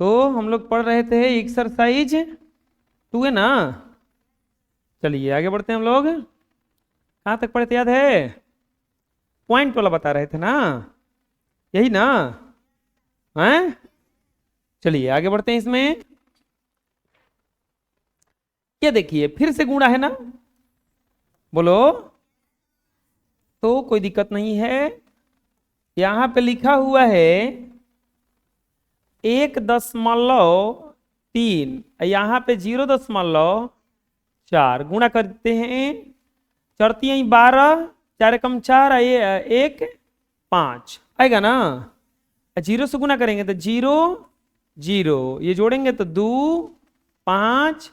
तो हम लोग पढ़ रहे थे एक्सरसाइज 2 है ना। चलिए आगे बढ़ते हैं हम लोग। कहाँ तक पढ़े थे याद है? पॉइंट वाला बता रहे थे ना, यही ना? हैं? चलिए आगे बढ़ते हैं इसमें। ये देखिए फिर से गुणा है ना, बोलो। तो कोई दिक्कत नहीं है। यहां पे लिखा हुआ है 1.3, यहाँ पे 0.4 गुणा करते हैं। चढ़ती है 12, 4 कम 4, 1 5 आएगा ना। जीरो से गुणा करेंगे तो 0 0, ये जोड़ेंगे तो 2 5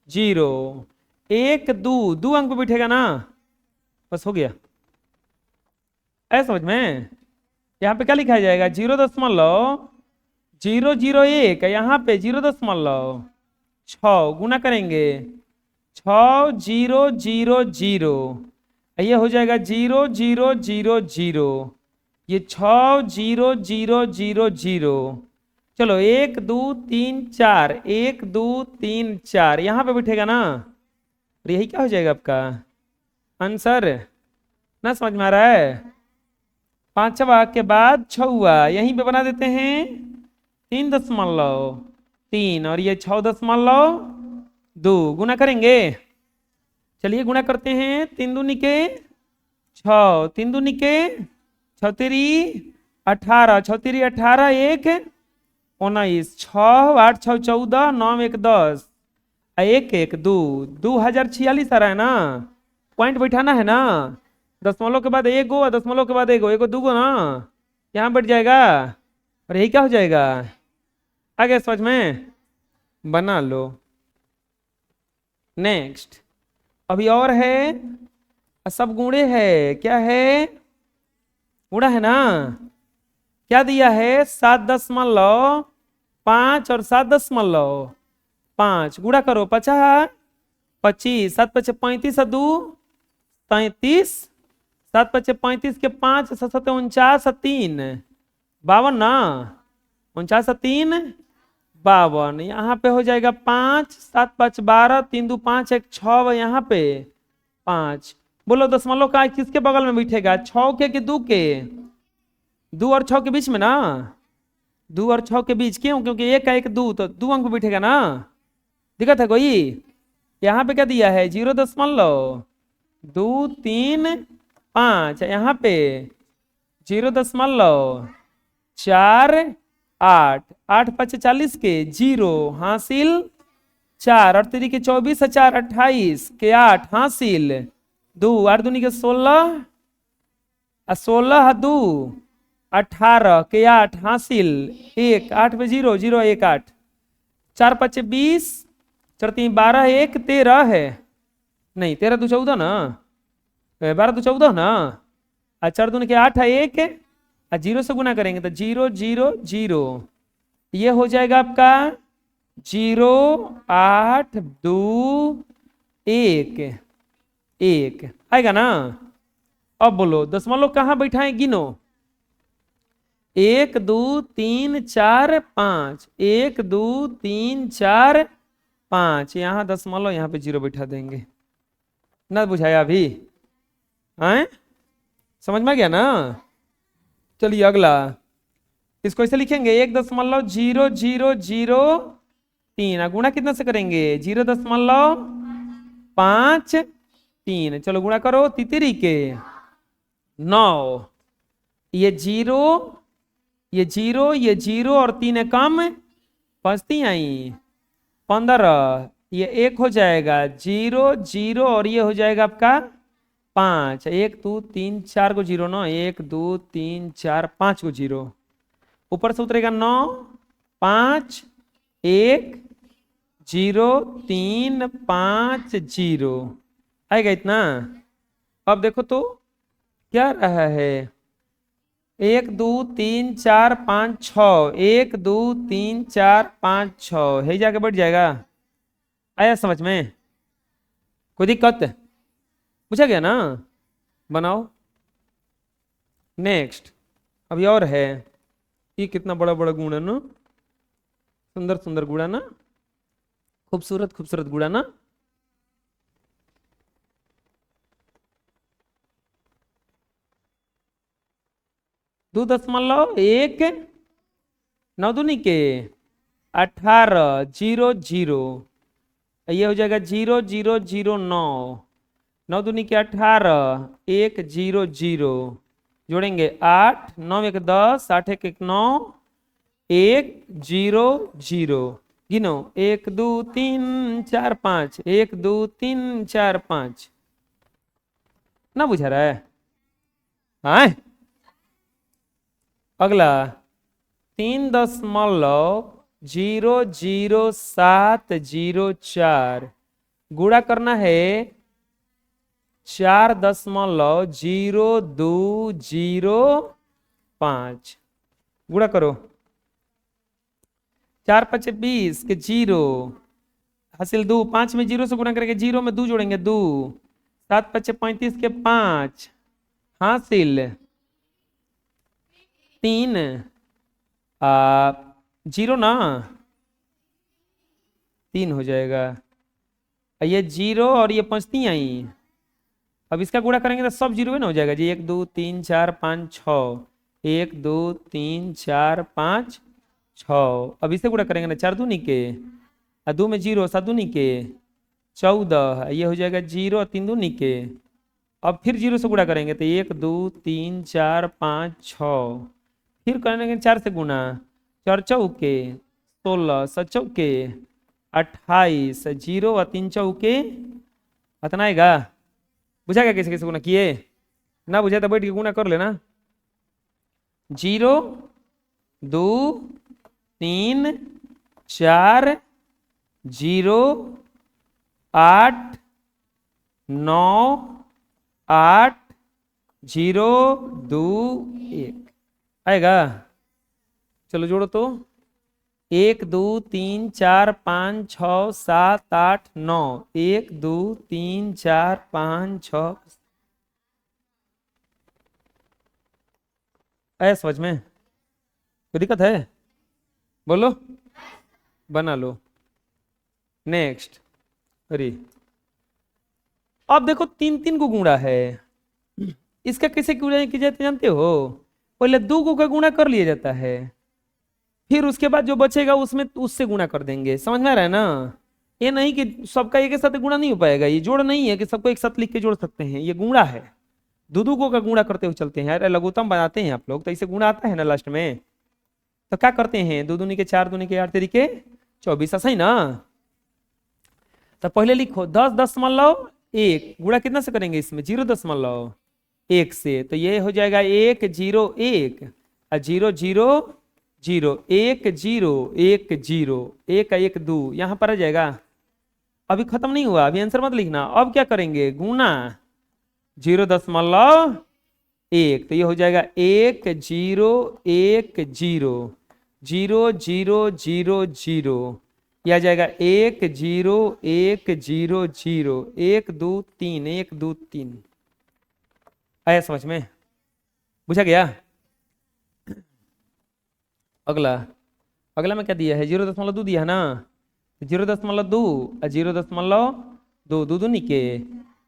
0, 1 2 2 अंक पे बैठेगा ना, बस हो गया। ऐसा समझ में। यहाँ पे क्या लिखा जाएगा? 0.001, यहाँ पे 0.6 गुना करेंगे 6 0 0 0, ये हो जाएगा 0 0 0 0, ये 6 0 0 0 0। चलो 1 2 3 4, 1 2 3 4 यहाँ पे बैठेगा ना, और यही क्या हो जाएगा आपका आंसर ना। समझ में आ रहा है? पांचवा के बाद छवा यहीं पे बना देते हैं 3.3, और ये 6.2 गुना करेंगे। चलिए गुना करते हैं। 3 दूनी के 6, 3 दूनी के 6 तेरी 18, 6 तेरी 18, 1 19, 6 8 6 14, 9 1 10, 1 1 2, 2046 आ रहा है ना। पॉइंट बैठाना है ना, दशमलव के बाद एगो, दशमलव के बाद एगो, एगो दूगो ना, यहाँ बैठ जाएगा, और यही क्या हो जाएगा आगे समझ में बना लो। नेक्स्ट अभी और है, सब गुणे है। क्या है? गुणा है ना। क्या दिया है? 7.5 और 7.5 गुणा करो 50 25, 7 5 35 2 37, 7 5 35 के 5 7 7 49 3 52 ना, 49 3 52, यहाँ पे हो जाएगा 5 7 5 12, 3 2 5 1 6, यहाँ पे 5। बोलो दशमलव का किसके बगल में बैठेगा? 6 के कि 2 के? 2 और 6 के बीच में ना, 2 और 6 के बीच। क्यों? क्योंकि 1 का 1 2, तो 2 अंक बैठेगा ना। दिक्कत है कोई? यहाँ पे क्या दिया है? 0.2 3 5, यहाँ पे 0.4 8, 8 5 40 के 0 हासिल 4, 8 3 के 24, 4 28 के 8 हासिल 2, 8 दूनी के 16, 16 2 18 के 8 हासिल 1, 8 पे 0 0 1 8, 4 5 20, 4 3 12, 1 13 है, नहीं 13 2 14 ना, 12 2 14 ना, 4 दूनी के 8 है 1, 0 से गुना करेंगे तो 0 0 0, ये हो जाएगा आपका 0 8 2 1 1 आएगा ना। अब बोलो दशमलव कहाँ बैठाएं? गिनो 1 2 3 4 5, 1 2 3 4 5, यहाँ दशमलव, यहाँ पे 0 बैठा देंगे ना। बुझाया अभी? हैं? समझ में आ गया ना? चलिए अगला, इसको ऐसे लिखेंगे 1.00003, गुणा कितना से करेंगे? 0.53। चलो गुणा करो तितरी के 9, ये 0 ये 0 ये 0 और 3 कम 5 आई 15, ये 1 हो जाएगा 0 0, और ये हो जाएगा आपका 5, 1 2 3 4 को 0 ना, 1 2 3 4 5 को 0, ऊपर से उतरेगा 9 5 1 0 3 5 0 आएगा इतना। अब देखो तो क्या रहा है? 1 2 3 4 5 6, 1 2 3 4 5 6 है, जाके बैठ जाएगा। आया समझ में? कोई दिक्कत? पूछा गया ना? बनाओ। नेक्स्ट अभी और है, ये कितना बड़ा बड़ा गुण है ना, सुंदर सुंदर गुड़ा ना, खूबसूरत खूबसूरत गुड़ा ना। दो 10.1 9 दूनी के 18 0 0, ये हो जाएगा 0 0 0 9, 9 दूनी के 18 1 0 0, जोड़ेंगे 8 9 1 10 8 1 1 9 1 0 0, गिनो 1 2 3 4 5 1 2 3 4 5, ना बुझा रहा है? हाँ, अगला 3.00704, गुणा करना है 4.0205, गुणा करो। 4 5 20 के 0 हासिल 2, 5 में 0 से गुणा करेंगे, 0 में 2 जोड़ेंगे 2, 7 5 35 के 5 हासिल 3, 0 ना 3 हो जाएगा, ये 0 और ये 5 3 आई। अब इसका गुणा करेंगे तो सब 0 ना हो जाएगा जी। 1 2 3 4 5 6, 1 2 3 4 5 6, अब इसे गुणा करेंगे ना 4 दूनी के 2 में 0 7 दूनी के 14, ये हो जाएगा 0 3 दूनी के। अब फिर 0 से गुणा करेंगे तो 1 2 3 4 5 6, फिर करेंगे 4 से गुणा, 4 चौके 16 7 चौके 28, 0 और 3 चौके इतना आएगा। बुझा क्या कैसे कैसे गुणा किए? ना बुझा तो बैठ के गुणा कर लेना। 0 2 3 4 0 8 9 8 0 2 1 आएगा। चलो जोड़ो तो 1 2 3 4 5 6 7 8 9, 1 2 3 4 5 6, आया समझ में? कोई दिक्कत है? बोलो, बना लो। नेक्स्ट, अरे अब देखो 3 3 को गुणा है, इसका कैसे गुणा किया जाता है जानते हो? पहले 2 को का गुणा कर लिया जाता है, फिर उसके बाद जो बचेगा उसमें उससे गुणा कर देंगे। समझ में आ रहा है ना? ये नहीं कि सबका एक साथ गुणा नहीं हो पाएगा, ये जोड़ नहीं है कि सबको एक साथ लिख के जोड़ सकते हैं, ये गुणा है। दो को का गुणा करते हुए चलते हैं। यार लघुत्तम बनाते हैं आप लोग तो इसे गुणा आता है ना लास्ट में, तो क्या करते हैं 2 दूनी के 4 दूनी के 8 तरीके 24, ऐसा ही ना? तो पहले लिखो 10.1, गुणा कितना से करेंगे इसमें? 0.1 से, तो ये हो जाएगा 1 0 1 0 0 0 1 0 1 0 1 1 2, यहां पर आ जाएगा। अभी खत्म नहीं हुआ, अभी आंसर मत लिखना। अब क्या करेंगे? गुना 0.1, तो ये हो जाएगा 1 0 1 0 0 0 0 0, यह आ जाएगा 1 0 1 0 0 1 2 3 1 2 3। आया समझ में? बुझा गया? अगला, अगला में क्या दिया है? 0.2 दिया है ना? 0.2 और 0.2 दो दूनी के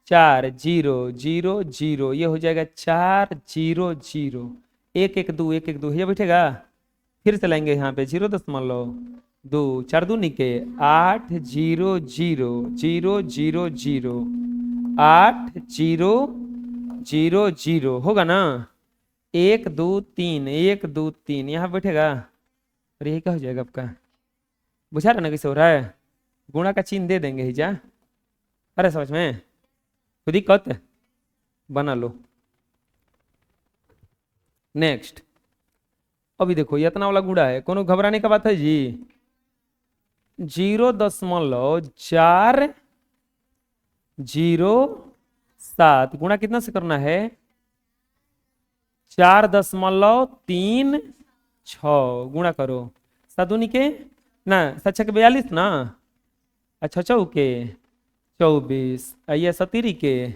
4 0 0 0, ये हो जाएगा 4 0 0 1 1 2 1 1 2, ये बैठेगा। फिर से लाएंगे यहाँ पे 0.2, 4 दूनी के 8 0 0 0 0 0 8 0 0 0, होगा ना? 1 2 3 1 2 3, यहाँ बैठेगा। अरे ये क्या हो जाएगा आपका? बुझा रहा ना कैसे हो रहा है? गुणा का चिन्ह दे देंगे ही जा। अरे समझ में? कोई दिक्कत? बना लो। नेक्स्ट, अभी देखो ये इतना वाला गुणा है, कोनो घबराने का बात है जी? 0.407 गुणा कितना से करना है? 4.36, गुणा करो। 7 दूनी के ना 7 छक 42 ना, अच्छा चौके 24, आइए 17 के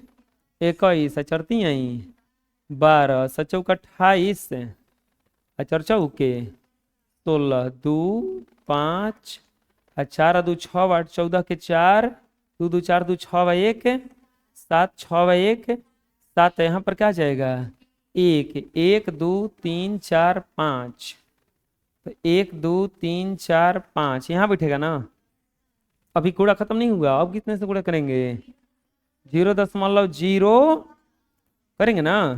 21 चरती आई 12 7 चौक 28 चौके 16 2 5 4 2 6 8 14 के 4 2 2 4 2 6 1 7 6 1 7 यहाँ पर क्या जाएगा 1 1 2 3 4 5 तो 1 2 3 4 5 यहाँ बैठेगा ना। अभी कूड़ा खत्म नहीं हुआ, अब कितने से कूड़ा करेंगे 0.0 करेंगे ना।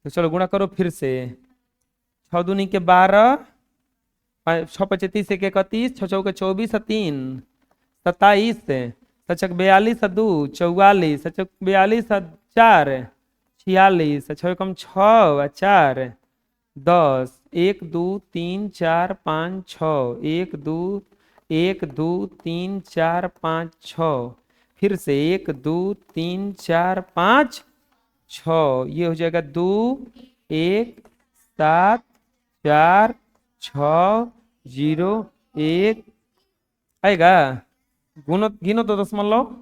तो चलो गुणा करो फिर से 6 दूनी के 12 6 25 30 1 31 6 चौके 24 3 27 सचक 42 2 44 सचक 42 4 46 छः कम 6 4 10 1 2 3 4 5 6 1 2 1 2 3 4 5 6 फिर से 1 2 3 4 5 6 ये हो जाएगा 2 1 7 4 6 0 1 आएगा। गिनो गिनो तो दशमलव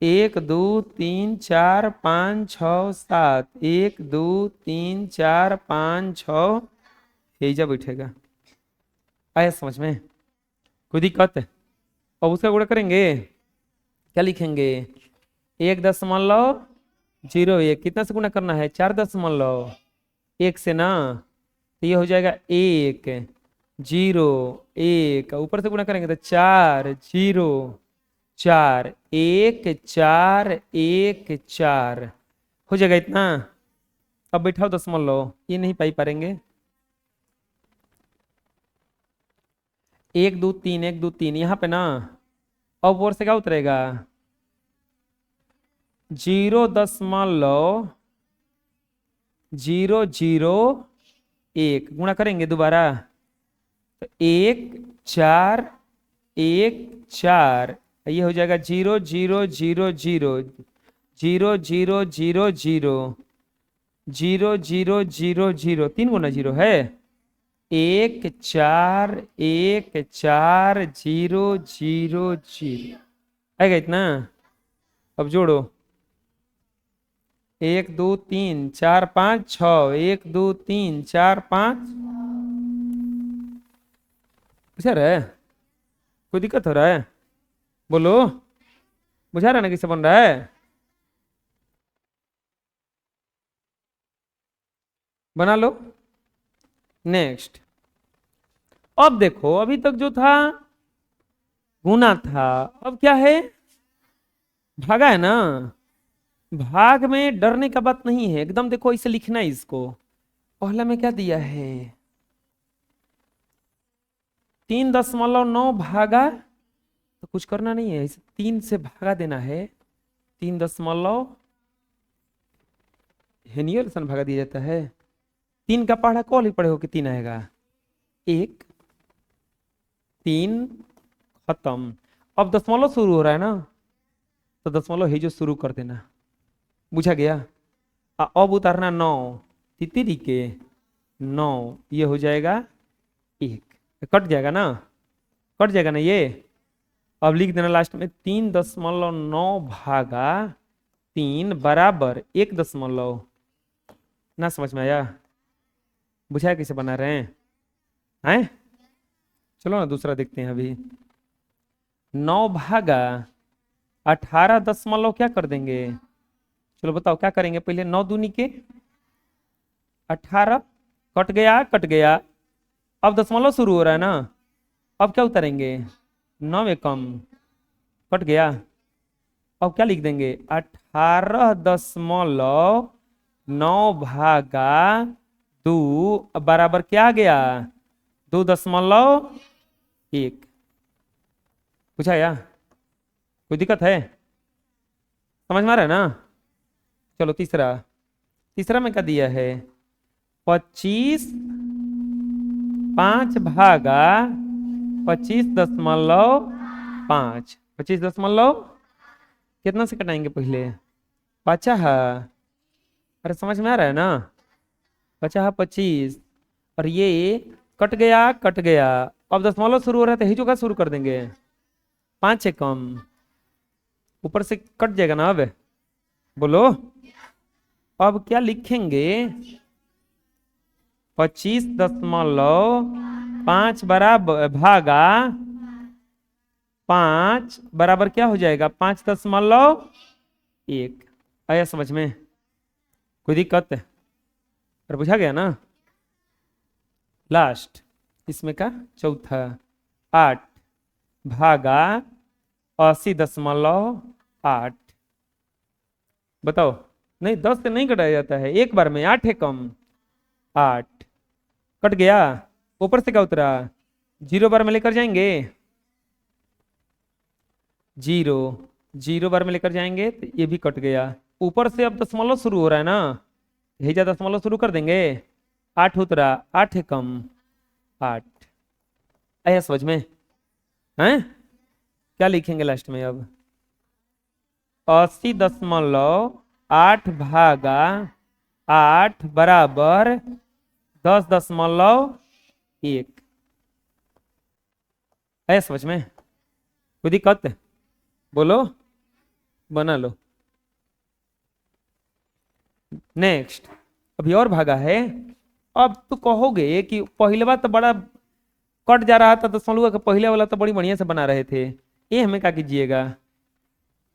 1 2 3 4 5 6 7 1 2 3 4 5 6 हेजा बैठेगा। आया समझ में कोई दिक्कत है। अब उसका गुणा करेंगे क्या लिखेंगे 1.01 कितना से गुणा करना है 4.1 से ना। तो ये हो जाएगा 1 0 1 ऊपर से गुणा करेंगे तो 4 0 4 1 4 1 4 हो जाएगा इतना। अब बैठाओ दशमलव ये नहीं पाई पाएंगे 1 2 3 1 2 3 यहाँ पे ना। अब ऊपर से क्या उतरेगा 0.001 गुणा करेंगे दोबारा तो 1 4 1 4 ये हो जाएगा 0 0 0 0 0 0 0 0 0 0 0 0 3 गुना 0 है 1 4 1 4 0 0 0 आएगा इतना। अब जोड़ो 1 2 3 4 5 6 1 2 3 4 5 बुझा रहा है कोई दिक्कत हो रहा है बोलो बुझा रहा है ना किससे बन रहा है बना लो। नेक्स्ट अब देखो अभी तक जो था गुना था अब क्या है भागा है ना। भाग में डरने का बात नहीं है एकदम देखो इसे लिखना है इसको। पहला में क्या दिया है 3.9 भागा तो कुछ करना नहीं है इसे 3 से भागा देना है 3 हेनियल सन भागा दिया जाता है 3 का पढ़ा कॉल ही पढ़े हो कि 3 आएगा 1 3 खत्म। अब दशमलव शुरू हो रहा है ना तो दशमलव है जो शुरू कर देना बुझा गया। अब उतारना 9 तितरी के 9 ये हो जाएगा 1 कट जाएगा ना कट जाएगा ना ये। अब लिख देना लास्ट में 3.9 भागा 3 बराबर 1 ना समझ में आया बुझाया कैसे बना रहे हैं चलो ना दूसरा देखते हैं अभी 9 भागा 18 क्या कर देंगे चलो बताओ क्या करेंगे पहले 9 दूनी के 18 कट गया अब दशमलव शुरू हो रहा है ना अब क्या उतारेंगे 9 में कम कट गया अब क्या लिख देंगे 18.9 भागा 2 बराबर क्या आ गया 2.1 पूछा या कोई दिक्कत है समझ में आ रहा है ना। चलो तीसरा में क्या दिया है 25 5 भागा 25.5 25 कितना से कटाएंगे पहले 50 अरे समझ में आ रहा है ना 50 25 और ये कट गया अब दशमलव शुरू हो रहा है तो हिजो का शुरू कर देंगे 5 से कम ऊपर से कट जाएगा ना। अब बोलो अब क्या लिखेंगे 25.5 5 बराबर भागा 5 बराबर क्या हो जाएगा 5.1। आया समझ में? कोई दिक्कत है? और बुझा गया ना? लास्ट इसमें का चौथा 8 भागा 80.8। बताओ। नहीं 10 से नहीं कटाया जाता है, एक बार में 8 है कम। 8 कट गया, ऊपर से क्या उतरा? 0 बार में लेकर जाएंगे, 0 0 बार में लेकर जाएंगे तो ये भी कट गया। ऊपर से अब दशमलव शुरू हो रहा है ना, भेजा दशमलव शुरू कर देंगे। 8 उतरा, 8 है कम 8। आया समझ में? हैं? क्या लिखेंगे लास्ट में अब? 80.8 भागा 8 बराबर 10.1। आया समझ में? कोई दिक्कत है? बोलो, बना लो। नेक्स्ट अभी और भागा है। अब तो कहोगे कि पहले बार तो बड़ा कट जा रहा था, दशमलव का पहले वाला तो बड़ी बढ़िया से बना रहे थे। ये हमें क्या कीजिएगा,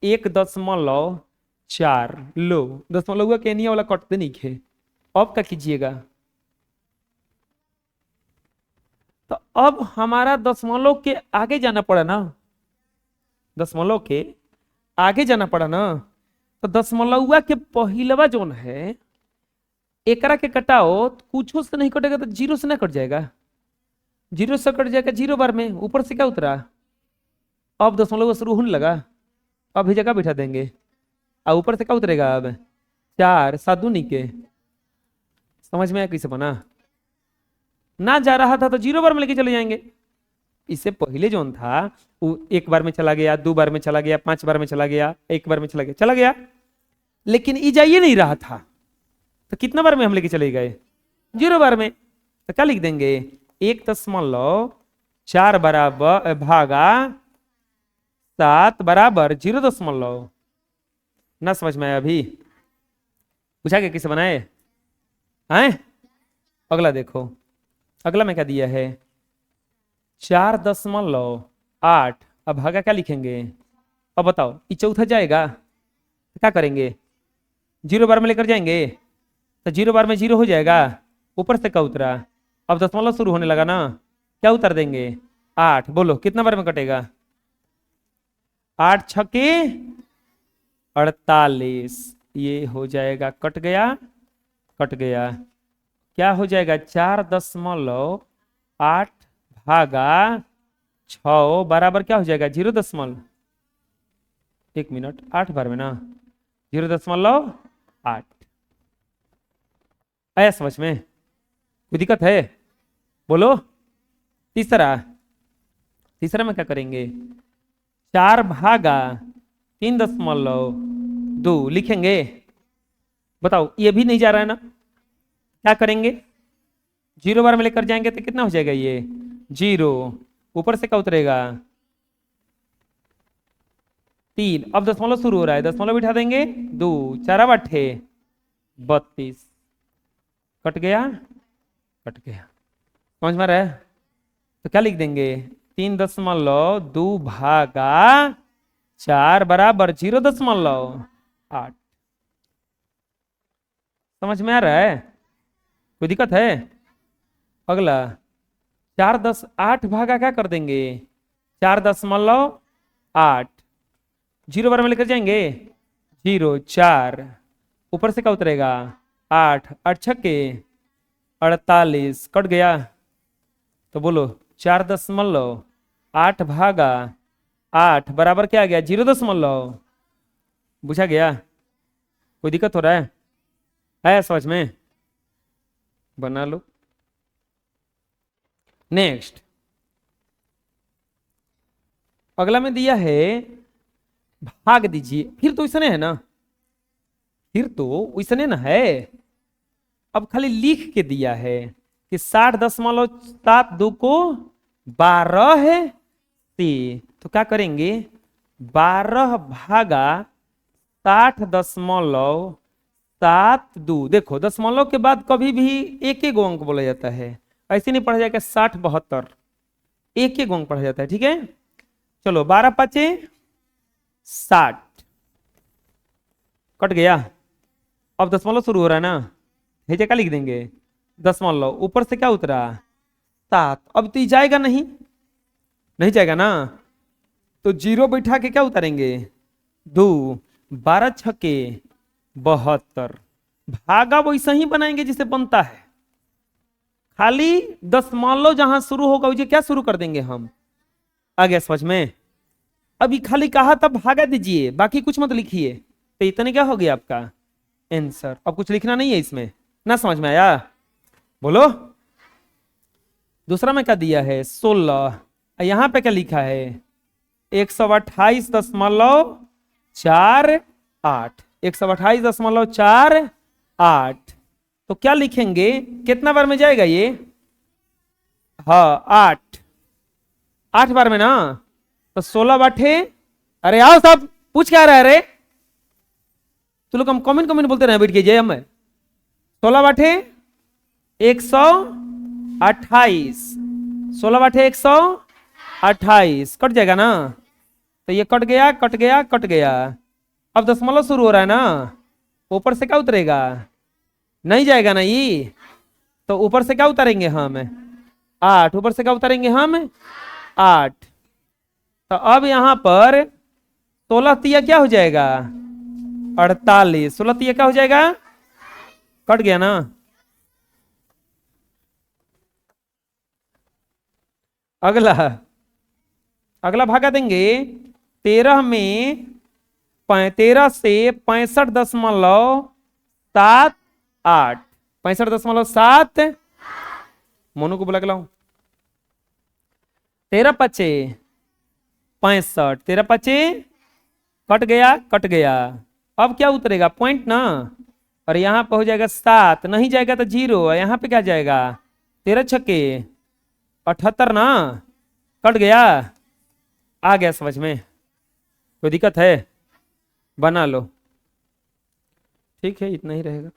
1.4 लो, दशमलव के नहीं वाला कटते नहीं खे। अब क्या कीजिएगा, तो अब हमारा दशमलव के आगे जाना पड़ा ना, दशमलव के आगे जाना पड़ा ना। तो दशमलव के पहिलवा जोन है एकरा के कटाओ तो कुछ से नहीं कटेगा, तो 0 से ना कट जाएगा, 0 से कट जाएगा 0 बार में। ऊपर से क्या उतरा, अब दशमलव शुरू होने लगा, अब ही जगह बिठा देंगे। और ऊपर से क्या उतरेगा अब 4 सादुनी के। समझ में आया कैसे बना? ना जा रहा था तो 0 बार में लेके चले जाएंगे। इससे पहले जोन था वो 1 बार में चला गया, 2 बार में चला गया, 5 बार में चला गया, 1 बार में चला गया, चला गया। लेकिन ई जाइए नहीं रहा था, तो कितना बार में हम लेके चले गए? 0 बार में। तो क्या लिख देंगे, 1.4 बराबर भागा 7 बराबर 0.। ना समझ में आया अभी? पूछा क्या कैसे बनाए हैं? अगला देखो, अगला में क्या दिया है 4.8। अब भागा क्या लिखेंगे? अब बताओ, ये चौथा जाएगा तो क्या करेंगे, 0 बार में लेकर जाएंगे तो 0 बार में 0 हो जाएगा। ऊपर से क्या उतरा, अब दशमलव शुरू होने लगा ना, क्या उतर देंगे 8। बोलो कितना बार में कटेगा? 8 छके 48। ये हो जाएगा, कट गया, कट गया। क्या हो जाएगा 4.8 भागा 6 बराबर क्या हो जाएगा 0. 1 मिनट, 8 बार में ना 0.8। आया समझ में? कोई दिक्कत है? बोलो। तीसरा, तीसरा में क्या करेंगे, 4 भागा 3.2 लिखेंगे। बताओ, ये भी नहीं जा रहा है ना, क्या करेंगे, 0 बार में लेकर जाएंगे तो कितना हो जाएगा ये 0। ऊपर से क्या उतरेगा 3। अब दशमलव शुरू हो रहा है, दशमलव बिठा देंगे, 2 4 8 32। कट गया, कट गया। समझ में आ रहा है? तो क्या लिख देंगे, 3.2 भागा 4 बराबर 0.8। समझ में आ रहा है? कोई दिक्कत है? अगला 4.8 भागा क्या कर देंगे 4.8। 0 बार में लेकर जाएंगे, 0 4। ऊपर से क्या उतरेगा 8 8 छक्के 48। कट गया। तो बोलो 4.8 भागा 8 बराबर क्या आ गया 0. बुझा गया? कोई दिक्कत हो रहा है समझ में? बना लो। नेक्स्ट अगला में दिया है भाग दीजिए। फिर तो इसने है ना, फिर तो इसने ना है। अब खाली लिख के दिया है कि 60.72 को 12 है सी। तो क्या करेंगे 12 भागा 60.72। देखो दशमलव के बाद कभी भी एक एक अंक बोला जाता है, ऐसे नहीं पढ़ा जाएगा 60 72, एक एक अंक पढ़ा जाता है, ठीक है। चलो 12 5 60, कट गया। अब दशमलव शुरू हो रहा है ना, भेजे क्या लिख देंगे, दशमलव, ऊपर से क्या उतरा 7। अब तो ये जाएगा नहीं, नहीं जाएगा ना, तो जीरो बैठा के क्या उतारेंगे 2, 12 छके 72, भागा वैसा ही बनाएंगे जिसे बनता है, खाली दशमलव जहां शुरू होगा उसे क्या शुरू कर देंगे हम। आ गया समझ में। अभी खाली कहा तब भागा दीजिए, बाकी कुछ मत लिखिए, तो इतने क्या हो गया आपका आंसर। अब कुछ लिखना नहीं है इसमें ना, समझ में आया, बोलो। दूसरा में क्या दिया है 16, यहां पे क्या लिखा है 128.48, 128.48, तो क्या लिखेंगे, कितना बार में जाएगा ये, हाँ 8 बार में ना, तो 16 बाठे, अरे आओ सब पूछ क्या रहा है, अरे तो लोग हम कमेंट कमेंट बोलते रहे बैठ के जय, हम 16 बाठे 128, 16 बाठे 128, कट जाएगा ना, तो ये कट गया कट गया कट गया। अब दशमलव शुरू हो रहा है ना, ऊपर से क्या उतरेगा, नहीं जाएगा ना ये, तो ऊपर से क्या उतारेंगे हम 8, ऊपर से क्या उतारेंगे हम 8। तो अब यहां पर 16 तिया क्या हो जाएगा 48, 16 तिया क्या हो जाएगा, कट गया ना। अगला अगला भागा देंगे 13 में, 13 से 65.78, 65.7, मोनू को बुला के लाओ, 13 5 65, 13 5 कट गया कट गया। अब क्या उतरेगा पॉइंट ना, और यहां पर हो जाएगा 7, नहीं जाएगा तो 0, यहां पे क्या जाएगा 13 छक्के 78 ना, कट गया। आ गया समझ में, कोई दिक्कत है, बना लो, ठीक है इतना ही रहेगा।